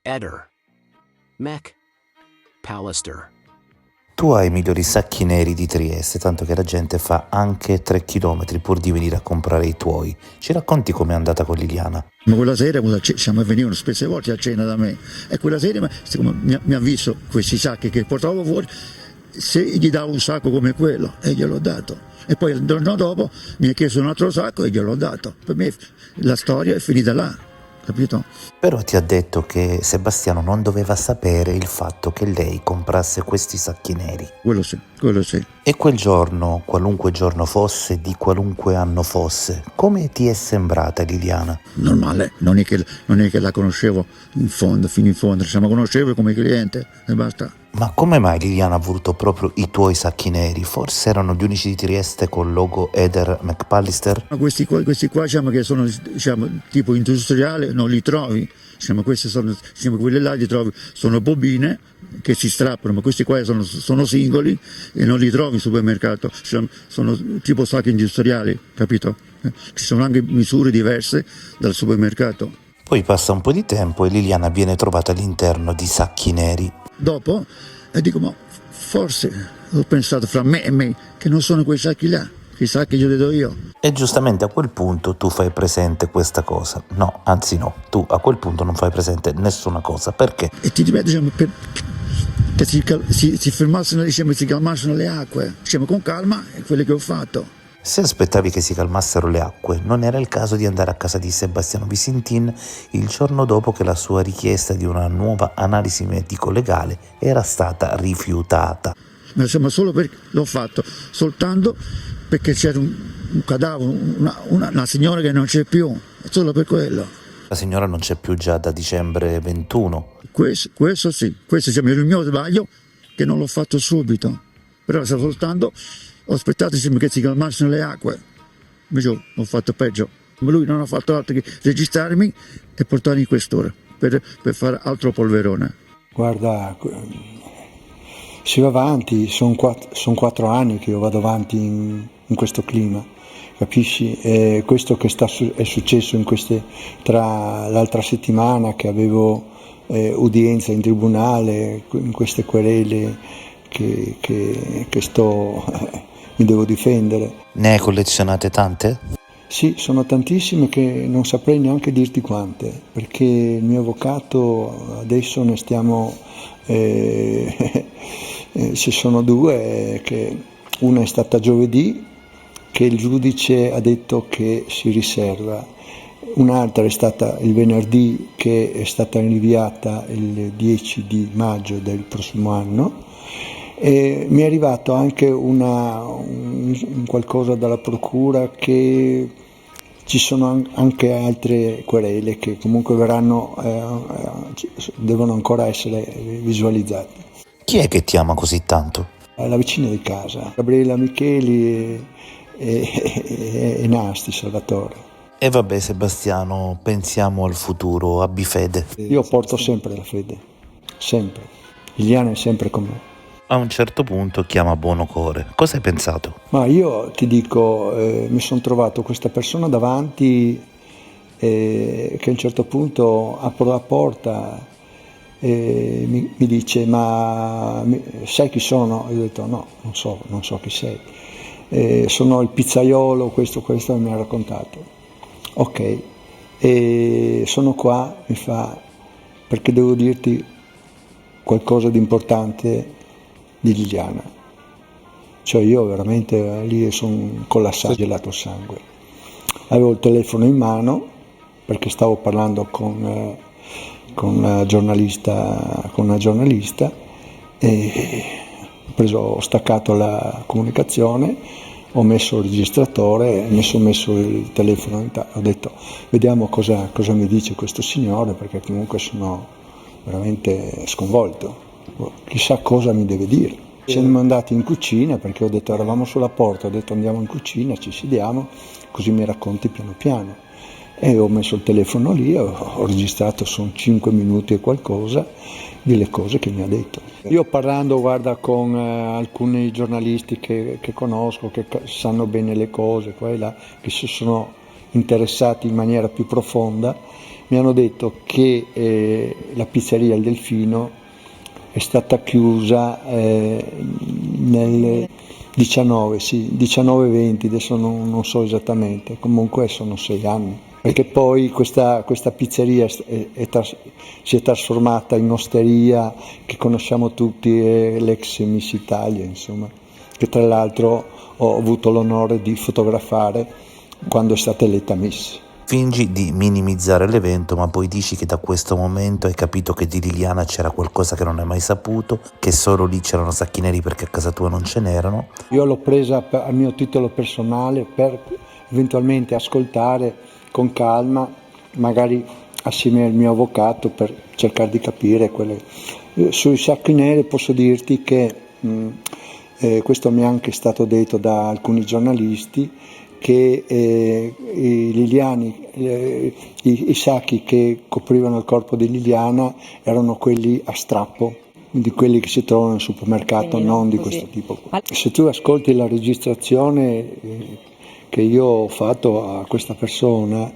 Eder, McAllister. Tu hai i migliori sacchi neri di Trieste, tanto che la gente fa anche 3 chilometri pur di venire a comprare i tuoi. Ci racconti com'è andata con Liliana? Ma quella sera venivano spesse volte a cena da me e quella sera siccome mi ha visto questi sacchi che portavo fuori, se gli davo un sacco come quello e gliel'ho dato. E poi il giorno dopo mi ha chiesto un altro sacco e gliel'ho dato. Per me la storia è finita là, capito? Però ti ha detto che Sebastiano non doveva sapere il fatto che lei comprasse questi sacchi neri. Quello sì, quello sì. E quel giorno, qualunque giorno fosse, di qualunque anno fosse, come ti è sembrata Liliana? Normale, non è che la conoscevo in fondo, fino in fondo, la conoscevo come cliente e basta. Ma come mai Liliana ha voluto proprio i tuoi sacchi neri? Forse erano gli unici di Trieste col logo Eder McAllister? Ma questi qua diciamo che sono tipo industriali, non li trovi. Queste sono, quelle là li trovi, sono bobine che si strappano, ma questi qua sono singoli e non li trovi in supermercato, sono tipo sacchi industriali, capito? Ci sono anche misure diverse dal supermercato. Poi passa un po' di tempo e Liliana viene trovata all'interno di sacchi neri. Dopo dico, ma forse ho pensato fra me e me che non sono quei sacchi là, i sacchi io li do io. E giustamente a quel punto tu fai presente questa cosa. No, anzi no, tu a quel punto non fai presente nessuna cosa. Perché? E ti ripeto, che si fermassero, si calmassero le acque, con calma, è quello che ho fatto. Se aspettavi che si calmassero le acque, non era il caso di andare a casa di Sebastiano Visintin il giorno dopo che la sua richiesta di una nuova analisi medico-legale era stata rifiutata. Ma solo perché l'ho fatto, soltanto perché c'era un cadavere, una signora che non c'è più, solo per quello. La signora non c'è più già da dicembre 21. Questo sì, questo è il mio sbaglio che non l'ho fatto subito, però soltanto ho aspettato che si calmassero le acque, invece ho fatto peggio. Ma lui non ha fatto altro che registrarmi e portarmi in questura per fare altro polverone. Guarda, si va avanti, sono 4 anni che io vado avanti in questo clima, capisci? E questo che è successo tra l'altra settimana che avevo udienza in tribunale, in queste querele che mi devo difendere. Ne hai collezionate tante? Sì, sono tantissime che non saprei neanche dirti quante, perché il mio avvocato adesso ne stiamo, ci sono 2, che una è stata giovedì, che il giudice ha detto che si riserva, un'altra è stata il venerdì, che è stata rinviata il 10 di maggio del prossimo anno. E mi è arrivato anche un qualcosa dalla procura che ci sono anche altre querele che comunque devono ancora essere visualizzate. Chi è che ti ama così tanto? La vicina di casa, Gabriela Micheli e Nasti Salvatore. E vabbè Sebastiano, pensiamo al futuro, abbi fede. Io porto sempre la fede, sempre. Liliana è sempre con me. A un certo punto chiama Buonocore. Cosa hai pensato? Ma io ti dico, mi sono trovato questa persona davanti che a un certo punto apro la porta e mi dice, ma sai chi sono? Io ho detto no, non so chi sei. Sono il pizzaiolo, questo mi ha raccontato. Ok, e sono qua, mi fa, perché devo dirti qualcosa di importante di Liliana. Cioè io veramente lì sono collassato, gelato il sangue. Avevo il telefono in mano perché stavo parlando con una giornalista e ho staccato la comunicazione, ho messo il registratore, mi sono messo il telefono, ho detto vediamo cosa mi dice questo signore, perché comunque sono veramente sconvolto. Chissà cosa mi deve dire. Siamo andati in cucina perché ho detto, eravamo sulla porta, ho detto andiamo in cucina, ci sediamo, così mi racconti piano piano. E ho messo il telefono lì, ho registrato, sono 5 minuti e qualcosa, delle cose che mi ha detto. Io parlando, guarda, con alcuni giornalisti che conosco, che sanno bene le cose, qua e là, che si sono interessati in maniera più profonda, mi hanno detto che la pizzeria Il Delfino è stata chiusa nel 19-20, adesso non so esattamente, comunque sono 6 anni. Perché poi questa pizzeria si è trasformata in osteria che conosciamo tutti, è l'ex Miss Italia, insomma, che tra l'altro ho avuto l'onore di fotografare quando è stata eletta Miss. Fingi di minimizzare l'evento, ma poi dici che da questo momento hai capito che di Liliana c'era qualcosa che non hai mai saputo, che solo lì c'erano sacchi neri perché a casa tua non ce n'erano. Io l'ho presa a mio titolo personale per eventualmente ascoltare con calma, magari assieme al mio avvocato, per cercare di capire quelle. Sui sacchi neri posso dirti che questo mi è anche stato detto da alcuni giornalisti, che i sacchi che coprivano il corpo di Liliana erano quelli a strappo, di quelli che si trovano al supermercato, non di questo tipo. Se tu ascolti la registrazione che io ho fatto a questa persona,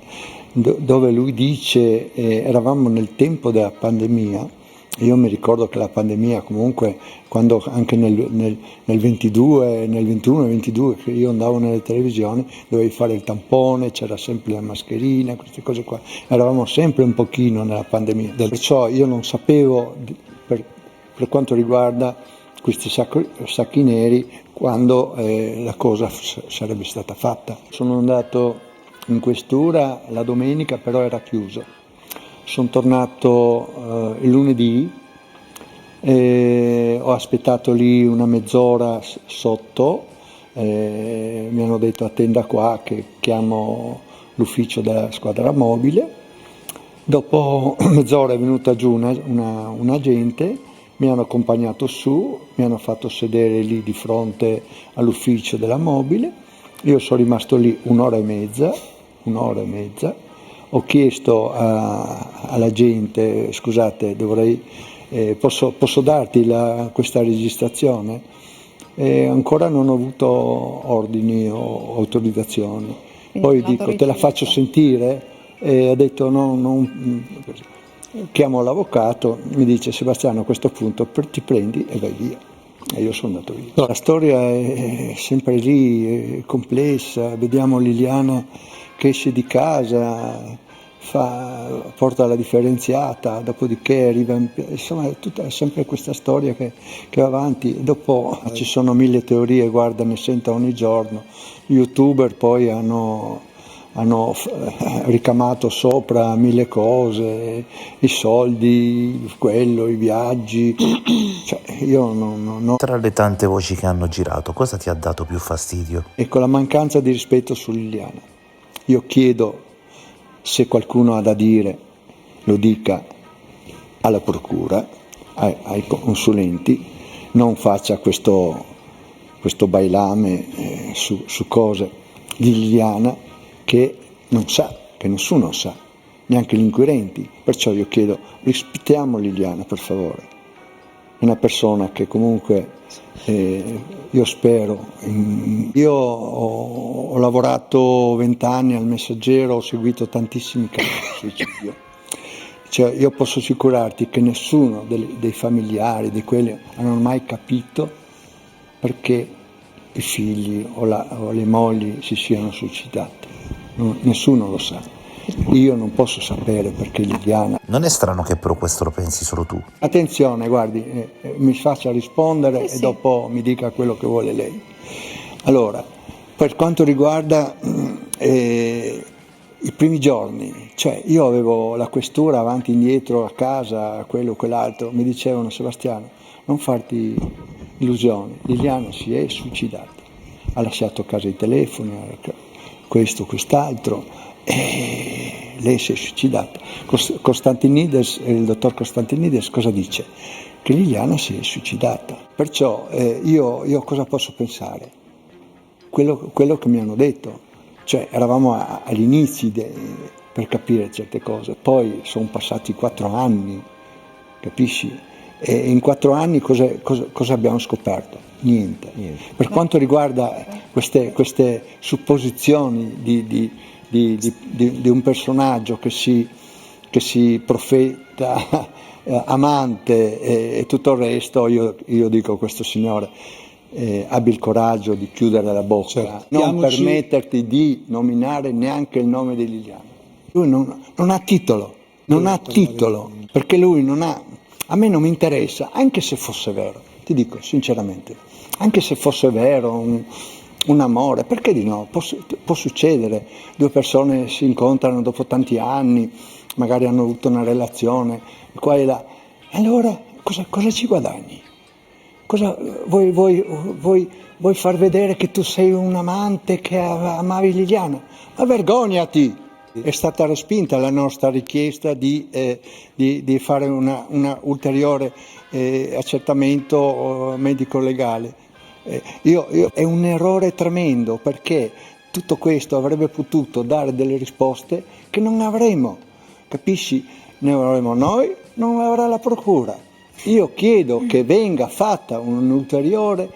dove lui dice eravamo nel tempo della pandemia. Io mi ricordo che la pandemia comunque, quando anche nel 22, nel 21 e 22 che io andavo nelle televisioni, dovevi fare il tampone, c'era sempre la mascherina, queste cose qua, eravamo sempre un pochino nella pandemia, perciò io non sapevo per quanto riguarda questi sacchi neri quando la cosa sarebbe stata fatta. Sono andato in questura la domenica, però era chiuso. Sono tornato il lunedì, ho aspettato lì una mezz'ora sotto, mi hanno detto attenda qua che chiamo l'ufficio della squadra mobile. Dopo mezz'ora è venuta giù un agente, mi hanno accompagnato su, mi hanno fatto sedere lì di fronte all'ufficio della mobile, io sono rimasto lì un'ora e mezza, ho chiesto alla gente, scusate, posso darti questa registrazione? Ancora non ho avuto ordini o autorizzazioni, poi dico te la faccio sentire, ha detto no. Chiamo l'avvocato, mi dice Sebastiano a questo punto ti prendi e vai via, e io sono andato via. La storia è sempre lì, è complessa, vediamo Liliana che esce di casa, porta la differenziata, dopodiché arriva, insomma è sempre questa storia che va avanti, e dopo ci sono 1000 teorie, guarda, ne sento ogni giorno, gli youtuber poi hanno ricamato sopra 1000 cose, i soldi, quello, i viaggi, cioè io non. Tra le tante voci che hanno girato, cosa ti ha dato più fastidio? Ecco, la mancanza di rispetto su Liliana. Io chiedo, se qualcuno ha da dire, lo dica alla procura, ai consulenti, non faccia questo bailame su cose di Liliana che non sa, che nessuno sa, neanche gli inquirenti. Perciò io chiedo, rispettiamo Liliana, per favore. È una persona che comunque io spero. Io ho lavorato 20 anni al Messaggero, ho seguito tantissimi casi di suicidio. Cioè, io posso assicurarti che nessuno dei familiari, di quelli, hanno mai capito perché i figli o le mogli si siano suicidati. Nessuno lo sa. Io non posso sapere perché Liliana. Non è strano che però questo lo pensi solo tu? Attenzione, guardi, mi faccia rispondere e dopo mi dica quello che vuole lei. Allora, per quanto riguarda i primi giorni, cioè io avevo la questura avanti e indietro a casa, quello o quell'altro, mi dicevano Sebastiano, non farti illusioni, Liliana si è suicidata, ha lasciato a casa i telefoni, questo, quest'altro, e lei si è suicidata. Costantinides, il dottor Costantinides cosa dice? Che Liliana si è suicidata. Perciò io cosa posso pensare? Quello che mi hanno detto, cioè eravamo agli inizi per capire certe cose, poi sono passati 4 anni, capisci? E in 4 anni cosa abbiamo scoperto? Niente. Per quanto riguarda queste supposizioni di un personaggio che si che si profeta amante e tutto il resto, io dico a questo signore, abbi il coraggio di chiudere la bocca, Certo. non permetterti di nominare neanche il nome di Liliana. Lui non ha titolo, perché lui non ha, a me non mi interessa, anche se fosse vero, ti dico sinceramente, anche se fosse vero un amore, perché di no? Può succedere, due persone si incontrano dopo tanti anni, magari hanno avuto una relazione, qua e là, allora cosa ci guadagni? Vuoi far vedere che tu sei un amante, che amavi Liliana? Ma vergognati! È stata respinta la nostra richiesta di fare una ulteriore accertamento medico-legale. È un errore tremendo, perché tutto questo avrebbe potuto dare delle risposte che non avremo, capisci? Ne avremo noi, non l'avrà la procura. Io chiedo che venga fatta un'ulteriore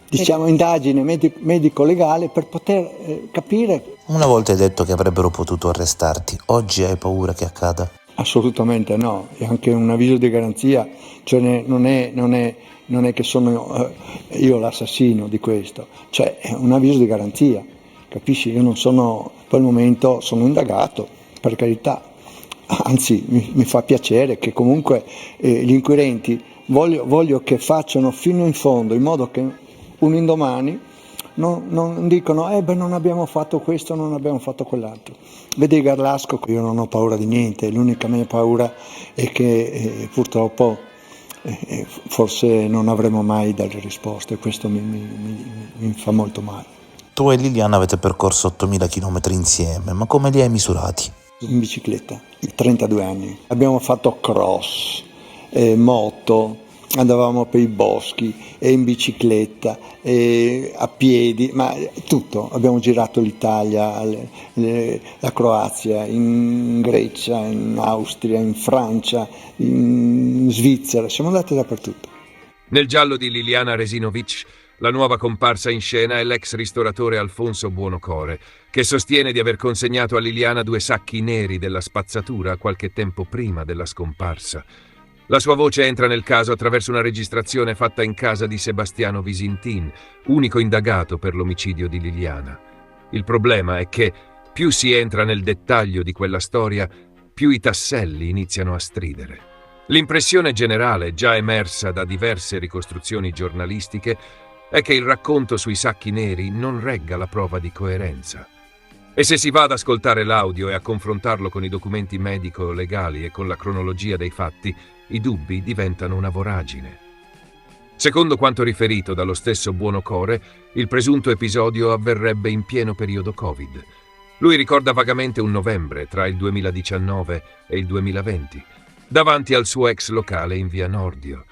indagine medico-legale per poter capire. Una volta hai detto che avrebbero potuto arrestarti, oggi hai paura che accada? Assolutamente no, è anche un avviso di garanzia, cioè non è che sono io l'assassino di questo, cioè è un avviso di garanzia, capisci? Io non sono, per il momento sono indagato, per carità, anzi mi fa piacere che comunque gli inquirenti voglio che facciano fino in fondo, in modo che un indomani non dicono non abbiamo fatto questo, non abbiamo fatto quell'altro. Vedi Garlasco, io non ho paura di niente, l'unica mia paura è che purtroppo forse non avremo mai delle risposte, questo mi fa molto male. Tu e Liliana avete percorso 8.000 km insieme, ma come li hai misurati? In bicicletta, 32 anni. Abbiamo fatto cross, moto, andavamo per i boschi, in bicicletta, a piedi, ma tutto. Abbiamo girato l'Italia, la Croazia, in Grecia, in Austria, in Francia, in Svizzera, siamo andati dappertutto. Nel giallo di Liliana Resinovic, la nuova comparsa in scena è l'ex ristoratore Alfonso Buonocore, che sostiene di aver consegnato a Liliana 2 sacchi neri della spazzatura qualche tempo prima della scomparsa. La sua voce entra nel caso attraverso una registrazione fatta in casa di Sebastiano Visintin, unico indagato per l'omicidio di Liliana. Il problema è che più si entra nel dettaglio di quella storia, più i tasselli iniziano a stridere. L'impressione generale, già emersa da diverse ricostruzioni giornalistiche, è che il racconto sui sacchi neri non regga la prova di coerenza. E se si va ad ascoltare l'audio e a confrontarlo con i documenti medico-legali e con la cronologia dei fatti, i dubbi diventano una voragine. Secondo quanto riferito dallo stesso Buonocore, il presunto episodio avverrebbe in pieno periodo Covid. Lui ricorda vagamente un novembre tra il 2019 e il 2020, davanti al suo ex locale in via Nordio.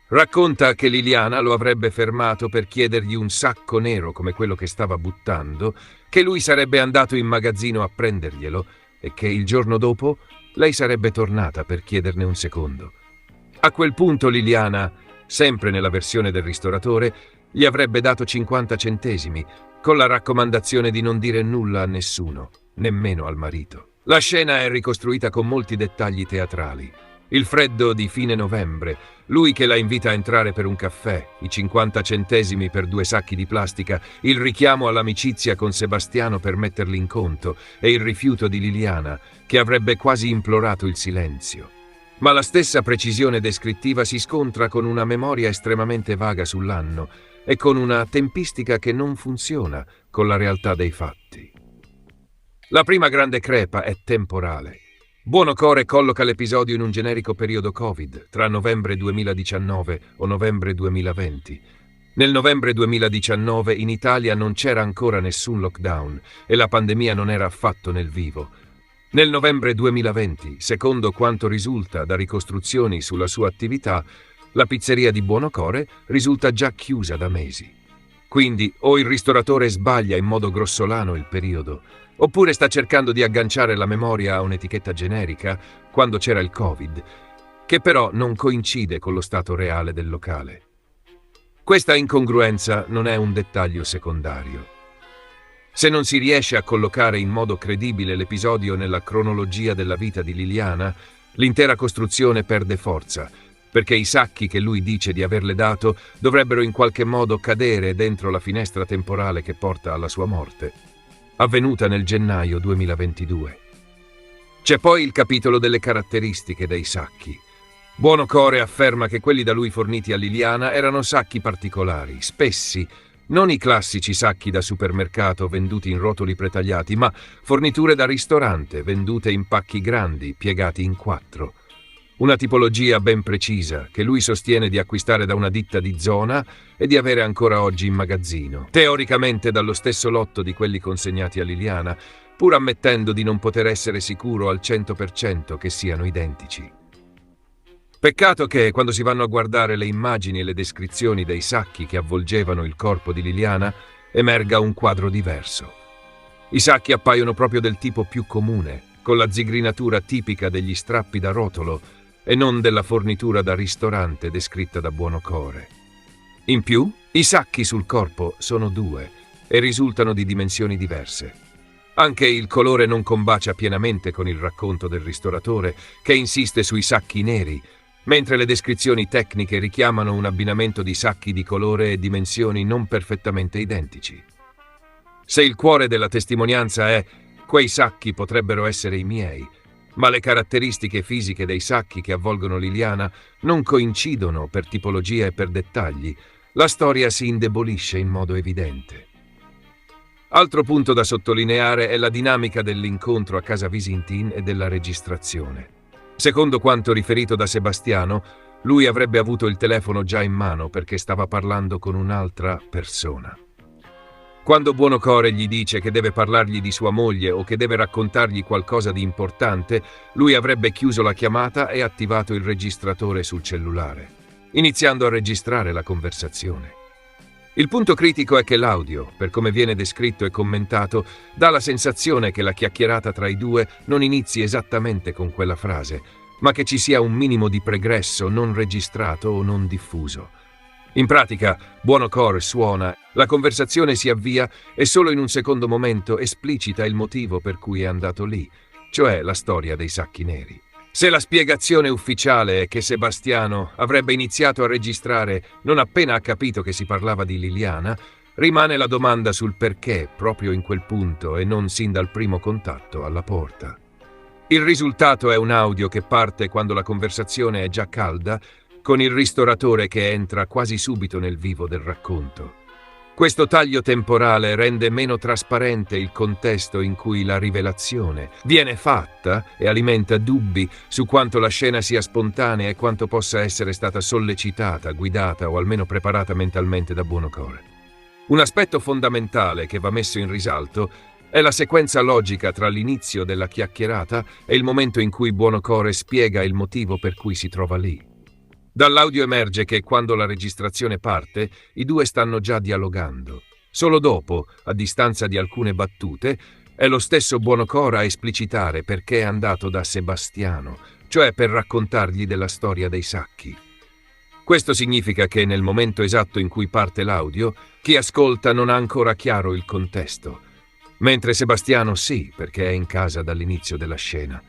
Racconta che Liliana lo avrebbe fermato per chiedergli un sacco nero come quello che stava buttando, che lui sarebbe andato in magazzino a prenderglielo e che il giorno dopo lei sarebbe tornata per chiederne un secondo. A quel punto Liliana, sempre nella versione del ristoratore, gli avrebbe dato 50 centesimi, con la raccomandazione di non dire nulla a nessuno, nemmeno al marito. La scena è ricostruita con molti dettagli teatrali. Il freddo di fine novembre, lui che la invita a entrare per un caffè, i 50 centesimi per 2 sacchi di plastica, il richiamo all'amicizia con Sebastiano per metterli in conto e il rifiuto di Liliana, che avrebbe quasi implorato il silenzio. Ma la stessa precisione descrittiva si scontra con una memoria estremamente vaga sull'anno e con una tempistica che non funziona con la realtà dei fatti. La prima grande crepa è temporale. Buonocore colloca l'episodio in un generico periodo Covid, tra novembre 2019 o novembre 2020. Nel novembre 2019 in Italia non c'era ancora nessun lockdown e la pandemia non era affatto nel vivo. Nel novembre 2020, secondo quanto risulta da ricostruzioni sulla sua attività, la pizzeria di Buonocore risulta già chiusa da mesi. Quindi o il ristoratore sbaglia in modo grossolano il periodo, oppure sta cercando di agganciare la memoria a un'etichetta generica quando c'era il Covid, che però non coincide con lo stato reale del locale. Questa incongruenza non è un dettaglio secondario. Se non si riesce a collocare in modo credibile l'episodio nella cronologia della vita di Liliana, l'intera costruzione perde forza, perché i sacchi che lui dice di averle dato dovrebbero in qualche modo cadere dentro la finestra temporale che porta alla sua morte, avvenuta nel gennaio 2022. C'è poi il capitolo delle caratteristiche dei sacchi. Buonocore afferma che quelli da lui forniti a Liliana erano sacchi particolari, spessi, non i classici sacchi da supermercato venduti in rotoli pretagliati, ma forniture da ristorante vendute in pacchi grandi, piegati in 4. Una tipologia ben precisa che lui sostiene di acquistare da una ditta di zona e di avere ancora oggi in magazzino, teoricamente dallo stesso lotto di quelli consegnati a Liliana, pur ammettendo di non poter essere sicuro al 100% che siano identici. Peccato che, quando si vanno a guardare le immagini e le descrizioni dei sacchi che avvolgevano il corpo di Liliana, emerga un quadro diverso. I sacchi appaiono proprio del tipo più comune, con la zigrinatura tipica degli strappi da rotolo e non della fornitura da ristorante descritta da Buonocore. In più, i sacchi sul corpo sono 2 e risultano di dimensioni diverse. Anche il colore non combacia pienamente con il racconto del ristoratore, che insiste sui sacchi neri, mentre le descrizioni tecniche richiamano un abbinamento di sacchi di colore e dimensioni non perfettamente identici. Se il cuore della testimonianza è «quei sacchi potrebbero essere i miei», ma le caratteristiche fisiche dei sacchi che avvolgono Liliana non coincidono per tipologia e per dettagli, la storia si indebolisce in modo evidente. Altro punto da sottolineare è la dinamica dell'incontro a casa Visintin e della registrazione. Secondo quanto riferito da Sebastiano, lui avrebbe avuto il telefono già in mano perché stava parlando con un'altra persona. Quando Buonocore gli dice che deve parlargli di sua moglie o che deve raccontargli qualcosa di importante, lui avrebbe chiuso la chiamata e attivato il registratore sul cellulare, iniziando a registrare la conversazione. Il punto critico è che l'audio, per come viene descritto e commentato, dà la sensazione che la chiacchierata tra i due non inizi esattamente con quella frase, ma che ci sia un minimo di pregresso non registrato o non diffuso. In pratica, Buonocore suona, la conversazione si avvia e solo in un secondo momento esplicita il motivo per cui è andato lì, cioè la storia dei sacchi neri. Se la spiegazione ufficiale è che Sebastiano avrebbe iniziato a registrare non appena ha capito che si parlava di Liliana, rimane la domanda sul perché proprio in quel punto e non sin dal primo contatto alla porta. Il risultato è un audio che parte quando la conversazione è già calda, con il ristoratore che entra quasi subito nel vivo del racconto. Questo taglio temporale rende meno trasparente il contesto in cui la rivelazione viene fatta e alimenta dubbi su quanto la scena sia spontanea e quanto possa essere stata sollecitata, guidata o almeno preparata mentalmente da Buonocore. Un aspetto fondamentale che va messo in risalto è la sequenza logica tra l'inizio della chiacchierata e il momento in cui Buonocore spiega il motivo per cui si trova lì. Dall'audio emerge che quando la registrazione parte, i due stanno già dialogando. Solo dopo, a distanza di alcune battute, è lo stesso Buonocore a esplicitare perché è andato da Sebastiano, cioè per raccontargli della storia dei sacchi. Questo significa che nel momento esatto in cui parte l'audio, chi ascolta non ha ancora chiaro il contesto, mentre Sebastiano sì, perché è in casa dall'inizio della scena.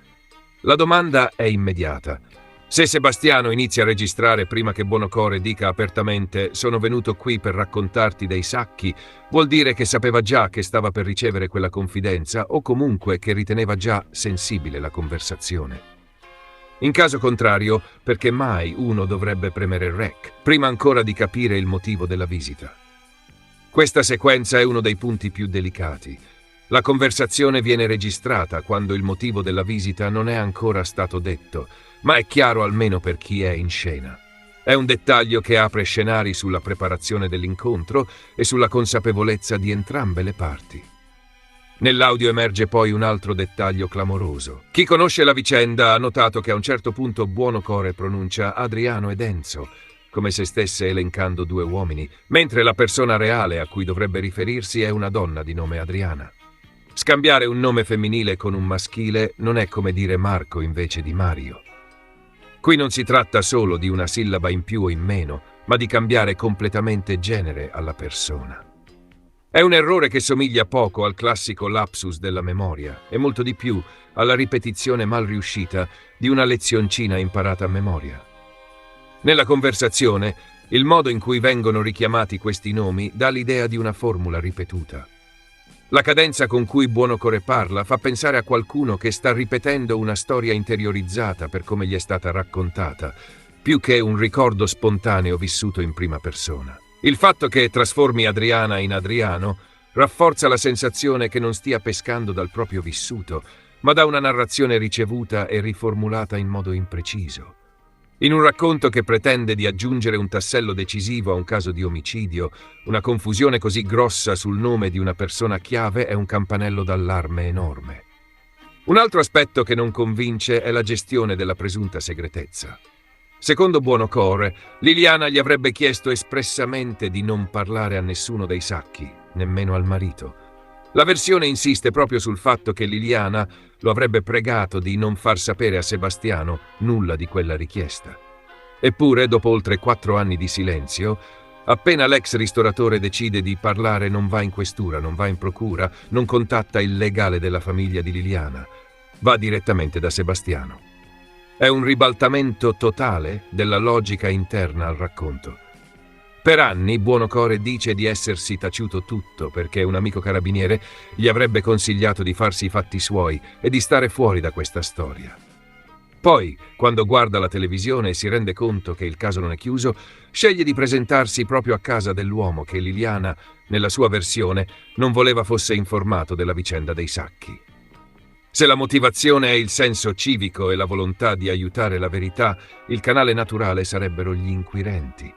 La domanda è immediata. Se Sebastiano inizia a registrare prima che Buonocore dica apertamente «sono venuto qui per raccontarti dei sacchi», vuol dire che sapeva già che stava per ricevere quella confidenza o comunque che riteneva già sensibile la conversazione. In caso contrario, perché mai uno dovrebbe premere REC, prima ancora di capire il motivo della visita? Questa sequenza è uno dei punti più delicati. La conversazione viene registrata quando il motivo della visita non è ancora stato detto, ma è chiaro almeno per chi è in scena. È un dettaglio che apre scenari sulla preparazione dell'incontro e sulla consapevolezza di entrambe le parti. Nell'audio emerge poi un altro dettaglio clamoroso. Chi conosce la vicenda ha notato che a un certo punto Buonocore pronuncia Adriano ed Enzo, come se stesse elencando 2 uomini, mentre la persona reale a cui dovrebbe riferirsi è una donna di nome Adriana. Scambiare un nome femminile con un maschile non è come dire Marco invece di Mario. Qui non si tratta solo di una sillaba in più o in meno, ma di cambiare completamente genere alla persona. È un errore che somiglia poco al classico lapsus della memoria e molto di più alla ripetizione mal riuscita di una lezioncina imparata a memoria. Nella conversazione, il modo in cui vengono richiamati questi nomi dà l'idea di una formula ripetuta. La cadenza con cui Buonocore parla fa pensare a qualcuno che sta ripetendo una storia interiorizzata per come gli è stata raccontata, più che un ricordo spontaneo vissuto in prima persona. Il fatto che trasformi Adriana in Adriano rafforza la sensazione che non stia pescando dal proprio vissuto, ma da una narrazione ricevuta e riformulata in modo impreciso. In un racconto che pretende di aggiungere un tassello decisivo a un caso di omicidio, una confusione così grossa sul nome di una persona chiave è un campanello d'allarme enorme. Un altro aspetto che non convince è la gestione della presunta segretezza. Secondo Buonocore, Liliana gli avrebbe chiesto espressamente di non parlare a nessuno dei Sacchi, nemmeno al marito. La versione insiste proprio sul fatto che Liliana lo avrebbe pregato di non far sapere a Sebastiano nulla di quella richiesta. Eppure, dopo oltre 4 anni di silenzio, appena l'ex ristoratore decide di parlare non va in questura, non va in procura, non contatta il legale della famiglia di Liliana, va direttamente da Sebastiano. È un ribaltamento totale della logica interna al racconto. Per anni Buonocore dice di essersi taciuto tutto perché un amico carabiniere gli avrebbe consigliato di farsi i fatti suoi e di stare fuori da questa storia. Poi, quando guarda la televisione e si rende conto che il caso non è chiuso, sceglie di presentarsi proprio a casa dell'uomo che Liliana, nella sua versione, non voleva fosse informato della vicenda dei Sacchi. Se la motivazione è il senso civico e la volontà di aiutare la verità, il canale naturale sarebbero gli inquirenti.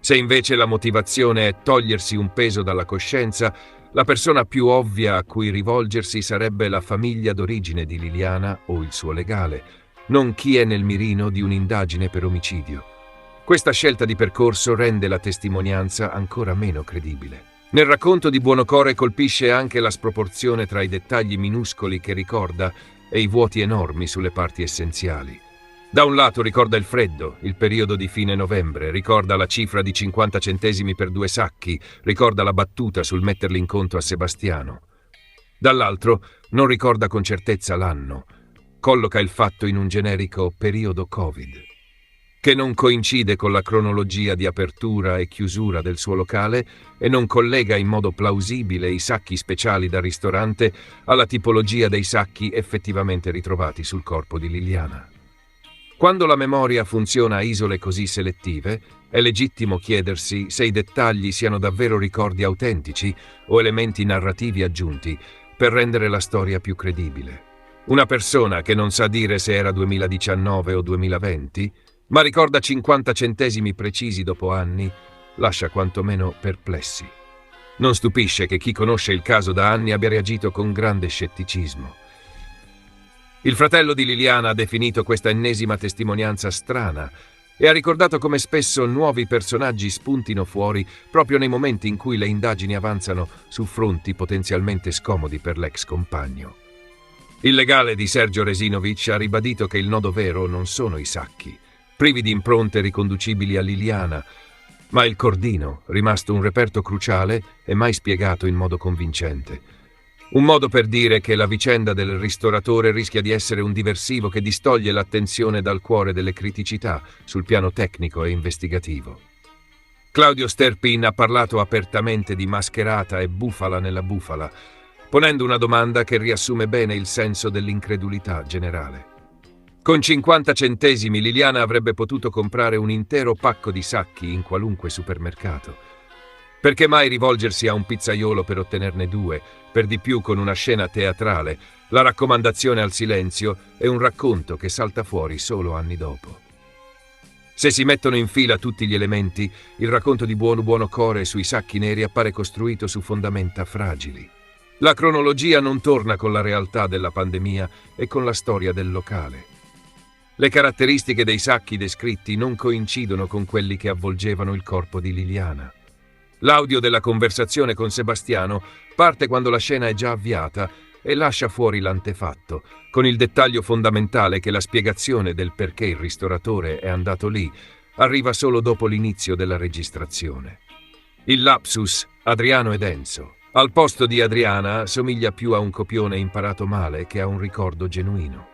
Se invece la motivazione è togliersi un peso dalla coscienza, la persona più ovvia a cui rivolgersi sarebbe la famiglia d'origine di Liliana o il suo legale, non chi è nel mirino di un'indagine per omicidio. Questa scelta di percorso rende la testimonianza ancora meno credibile. Nel racconto di Buonocore colpisce anche la sproporzione tra i dettagli minuscoli che ricorda e i vuoti enormi sulle parti essenziali. Da un lato ricorda il freddo, il periodo di fine novembre, ricorda la cifra di 50 centesimi per 2 sacchi, ricorda la battuta sul metterli in conto a Sebastiano. Dall'altro non ricorda con certezza l'anno, colloca il fatto in un generico periodo Covid, che non coincide con la cronologia di apertura e chiusura del suo locale e non collega in modo plausibile i sacchi speciali da ristorante alla tipologia dei sacchi effettivamente ritrovati sul corpo di Liliana. Quando la memoria funziona a isole così selettive, è legittimo chiedersi se i dettagli siano davvero ricordi autentici o elementi narrativi aggiunti per rendere la storia più credibile. Una persona che non sa dire se era 2019 o 2020, ma ricorda 50 centesimi precisi dopo anni, lascia quantomeno perplessi. Non stupisce che chi conosce il caso da anni abbia reagito con grande scetticismo. Il fratello di Liliana ha definito questa ennesima testimonianza strana e ha ricordato come spesso nuovi personaggi spuntino fuori proprio nei momenti in cui le indagini avanzano su fronti potenzialmente scomodi per l'ex compagno. Il legale di Sergio Resinovic ha ribadito che il nodo vero non sono i sacchi, privi di impronte riconducibili a Liliana, ma il cordino, rimasto un reperto cruciale e mai spiegato in modo convincente. Un modo per dire che la vicenda del ristoratore rischia di essere un diversivo che distoglie l'attenzione dal cuore delle criticità sul piano tecnico e investigativo. Claudio Sterpin ha parlato apertamente di mascherata e bufala nella bufala, ponendo una domanda che riassume bene il senso dell'incredulità generale. Con 50 centesimi Liliana avrebbe potuto comprare un intero pacco di sacchi in qualunque supermercato. Perché mai rivolgersi a un pizzaiolo per ottenerne 2, per di più con una scena teatrale, la raccomandazione al silenzio è un racconto che salta fuori solo anni dopo. Se si mettono in fila tutti gli elementi, il racconto di Buonocore sui sacchi neri appare costruito su fondamenta fragili. La cronologia non torna con la realtà della pandemia e con la storia del locale. Le caratteristiche dei sacchi descritti non coincidono con quelli che avvolgevano il corpo di Liliana. L'audio della conversazione con Sebastiano parte quando la scena è già avviata e lascia fuori l'antefatto, con il dettaglio fondamentale che la spiegazione del perché il ristoratore è andato lì arriva solo dopo l'inizio della registrazione. Il lapsus, Adriano ed Enzo, Al posto di Adriana somiglia più a un copione imparato male che a un ricordo genuino.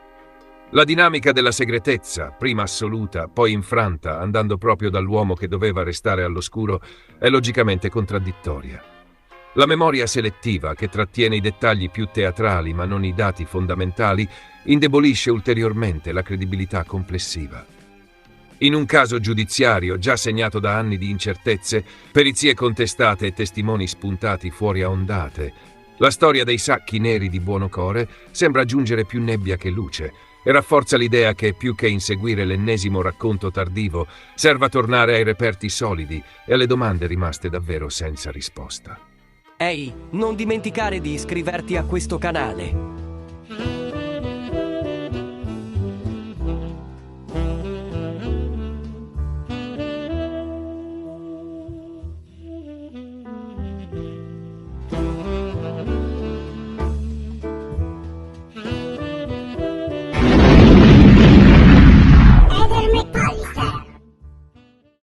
La dinamica della segretezza, prima assoluta, poi infranta, andando proprio dall'uomo che doveva restare all'oscuro, è logicamente contraddittoria. La memoria selettiva, che trattiene i dettagli più teatrali ma non i dati fondamentali, indebolisce ulteriormente la credibilità complessiva. In un caso giudiziario già segnato da anni di incertezze, perizie contestate e testimoni spuntati fuori a ondate, la storia dei sacchi neri di Buonocore sembra aggiungere più nebbia che luce e rafforza l'idea che, più che inseguire l'ennesimo racconto tardivo, serva tornare ai reperti solidi e alle domande rimaste davvero senza risposta. Ehi, non dimenticare di iscriverti a questo canale.